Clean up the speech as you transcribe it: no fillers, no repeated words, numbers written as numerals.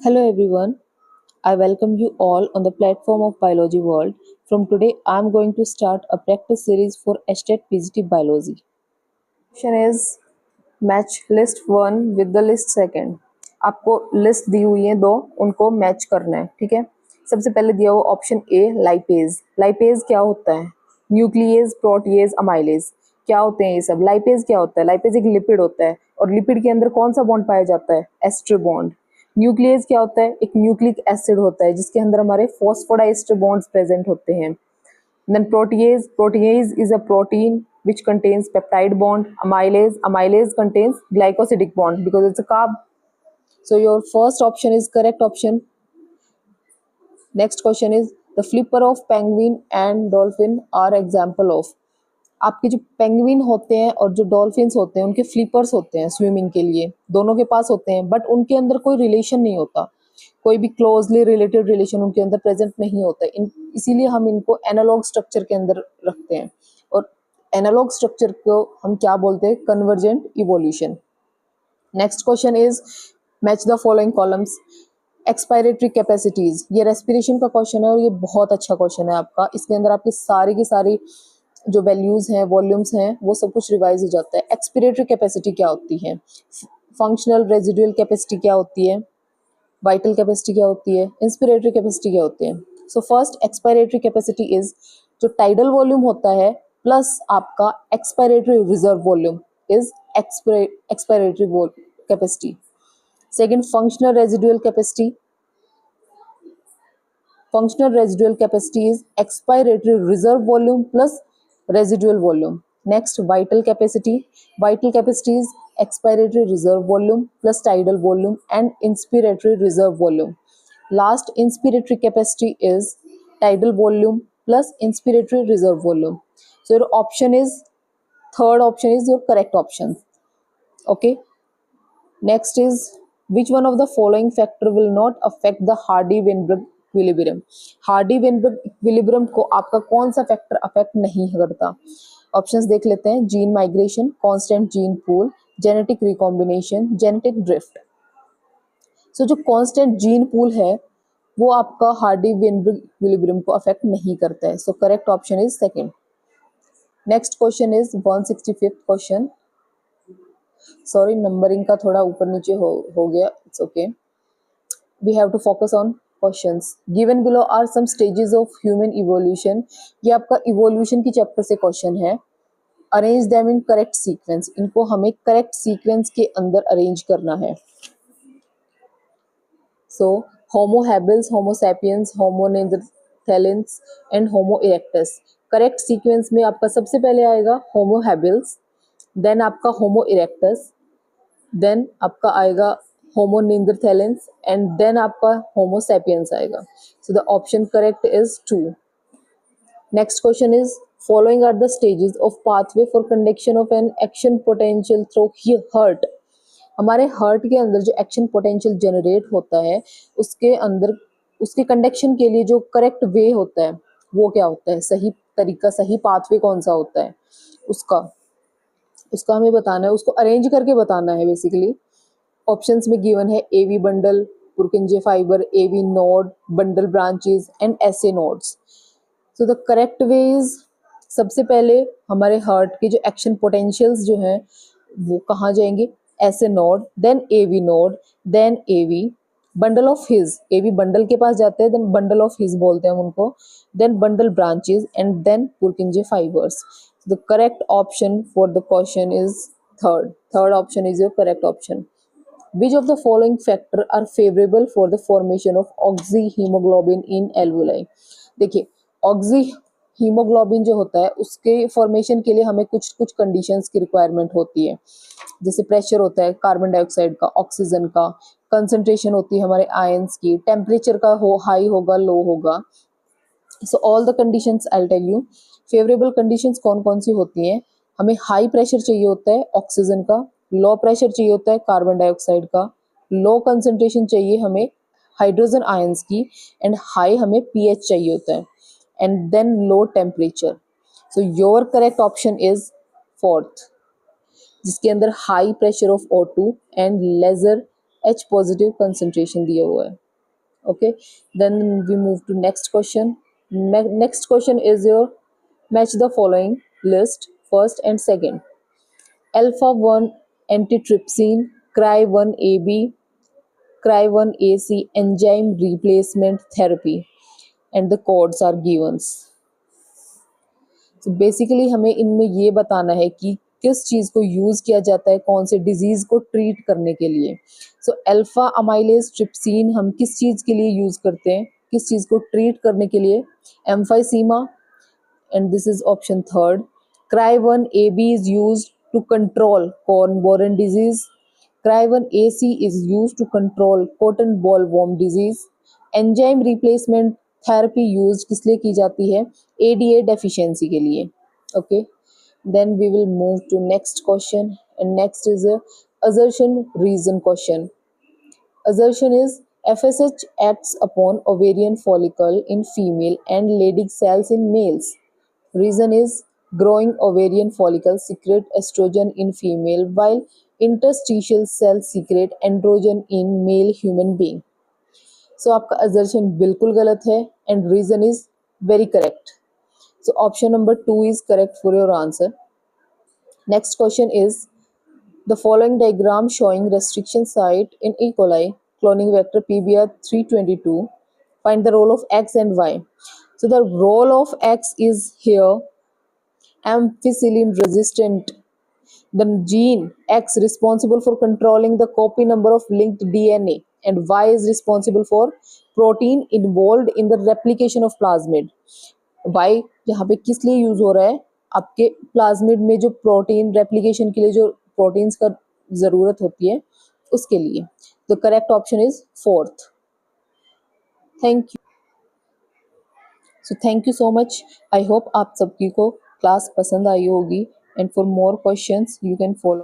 Hello everyone, I welcome you all on the platform of Biology World. From today, I am going to start a practice series for STET PGT Biology. Question is match list 1 with the list second. आपको list दी हुई है दो, उनको match करना है, ठीक है। सबसे पहले दिया हुआ ऑप्शन ए लाइपेज। लाइपेज क्या होता है? न्यूक्लियस, प्रोटीएज, अमाइलेज क्या होते हैं ये सब? लाइपेज क्या होता है? लाइपेज एक लिपिड होता है और लिपिड के अंदर कौन सा बॉन्ड पाया जाता है? Ester bond. न्यूक्लियस क्या होता है? एक न्यूक्लिक एसिड होता है जिसके अंदर हमारे फॉस्फोडाइस्टर बॉन्ड्स प्रेजेंट होते हैं। Then protease is a protein which contains peptide bond. Amylase contains glycosidic bond because it's a carb. So your first option is correct option. Next question is the flipper of penguin and dolphin are example of. आपके जो penguin होते हैं और जो dolphins होते हैं उनके flippers होते हैं स्विमिंग के लिए, दोनों के पास होते हैं, बट उनके अंदर कोई रिलेशन नहीं होता, कोई भी क्लोजली रिलेटेड रिलेशन उनके अंदर प्रेजेंट नहीं होता है। इसीलिए हम इनको एनालॉग स्ट्रक्चर के अंदर रखते हैं और एनालॉग स्ट्रक्चर को हम क्या बोलते हैं? Convergent evolution. Next question is match the following columns. Expiratory capacities, ये रेस्पिरेशन का क्वेश्चन है और ये बहुत अच्छा क्वेश्चन है आपका। इसके अंदर आपकी सारी की सारी जो वैल्यूज हैं, वॉल्यूम्स हैं, वो सब कुछ रिवाइज हो जाता है। एक्सपिरेटरी कैपेसिटी क्या होती है? फंक्शनल रेजिडुअल कैपेसिटी क्या होती है? वाइटल कैपेसिटी क्या होती है? इंस्पिरेटरी कैपेसिटी क्या होती है? So first expiratory capacity is जो टाइडल वॉल्यूम होता है प्लस आपका expiratory reserve volume is expiratory capacity. Second functional residual capacity, functional residual capacity is expiratory reserve volume plus residual volume. Next, vital capacity is expiratory reserve volume plus tidal volume and inspiratory reserve volume. Last, inspiratory capacity is tidal volume plus inspiratory reserve volume. So your option is third option is your correct option. Okay. Next is which one of the following factor will not affect the Hardy-Weinberg equilibrium? Hardy Weinberg equilibrium को आपका कौन सा factor affect नहीं करता? Options देख लेते हैं। Gene migration, constant gene pool, genetic recombination, genetic drift. So जो कांस्टेंट जीन पूल है वो आपका हार्डी वेनबर्ग इक्विलिब्रियम को अफेक्ट नहीं करता है। So correct option is second. Next question is 165th question. Sorry, numbering का थोड़ा ऊपर नीचे हो गया, it's okay. We have to focus on questions. Given below are some stages of human evolution. ये आपका इवोल्यूशन की चैप्टर से क्वेश्चन है। Arrange them in correct sequence, इनको हमें करेक्ट सीक्वेंस के अंदर अरेंज करना है। So homo habilis, homo sapiens, homo नेanderthalians and homo erectus. Correct sequence में आपका सबसे पहले आएगा होमो हैबिल्स, देन आपका होमो इरेक्टस, देन आपका आएगा होमो neanderthalians एंड देन आपका होमो sapiens आएगा। So the option correct is 2। Next question is following are the stages of pathway for conduction of an action potential through heart. हमारे हर्ट के अंदर जो action potential generate होता है उसके अंदर उसके कंडक्शन के लिए जो करेक्ट वे होता है वो क्या होता है? सही तरीका, सही पाथवे कौन सा होता है उसका हमें बताना है, उसको अरेंज करके बताना है बेसिकली। ऑप्शंस में गिवन है AV bundle, Purkinje fibre, AV node, bundle branches and SA nodes. So the correct way is सबसे पहले हमारे हार्ट के जो एक्शन पोटेंशियल्स जो हैं वो कहाँ जाएंगे? SA node, then AV node, then AV bundle of His, AV bundle के पास जाते हैं, देन बंडल ऑफ हिज बोलते हैं हम उनको, then bundle branches and then Purkinje fibres. The correct option for the question is third option is your correct option. Which of the following factor are favorable for the formation of oxyhemoglobin in alveoli? देखिए, oxy haemoglobin जो होता है उसके formation के लिए हमें कुछ कुछ कंडीशंस की रिक्वायरमेंट होती है। जैसे प्रेशर होता है कार्बन डाइऑक्साइड का, ऑक्सीजन का, कंसंट्रेशन होती है हमारे आयंस की, टेम्परेचर का हाई होगा, लो होगा। So all the conditions I will tell you. Favourable conditions कौन कौन सी होती हैं? हमें हाई प्रेशर चाहिए होता है ऑक्सीजन का, लो प्रेशर चाहिए होता है कार्बन डाइऑक्साइड का, लो कंसंट्रेशन चाहिए हमें हाइड्रोजन आयंस की, एंड हाई हमें पीएच चाहिए होता है, and then low temperature. So your correct option is fourth, जिसके अंदर high pressure of O2 and lesser H positive concentration दिया हुआ है. Okay, then we move to next question. Next question is your match the following list first and second. Alpha 1 antitrypsin, cry1AB, cry1AC enzyme replacement therapy, and the codes are given. तो basically हमें इनमें ये बताना है कि किस चीज़ को use किया जाता है कौन से डिजीज़ को ट्रीट करने के लिए. सो अल्फा अमाइलेज ट्रिप्सिन हम किस चीज़ के लिए यूज़ करते हैं, किस चीज़ को ट्रीट करने के लिए? Emphysema, and this is option third. Cry1AB is used to control corn-borne disease. Cry1AC is used to control cotton bollworm disease. Enzyme replacement therapy used किस लिए की जाती है? ADA deficiency के लिए. Okay. Then we will move to next question, and next is a assertion reason question. Assertion is FSH acts upon ovarian follicle in female and Leydig cells in males. Reason is growing ovarian follicles secrete estrogen in female while interstitial cells secrete androgen in male human being. So आपका assertion बिल्कुल गलत है and reason is very correct. So option number 2 is correct for your answer. Next question is the following diagram showing restriction site in E. coli cloning vector PBR322. Find the role of X and Y. So the role of X is here ampicillin resistant. The gene X responsible for controlling the copy number of linked DNA and Y is responsible for protein involved in the replication of plasmid. Y यहाँ पे किस लिए use हो रहा है? आपके plasmid में जो प्रोटीन रेप्लिकेशन के लिए जो प्रोटीन्स का जरूरत होती है उसके लिए. The correct option is fourth. Thank you. So thank you so much. I hope आप सबकी को क्लास पसंद आई होगी, and for more questions you can follow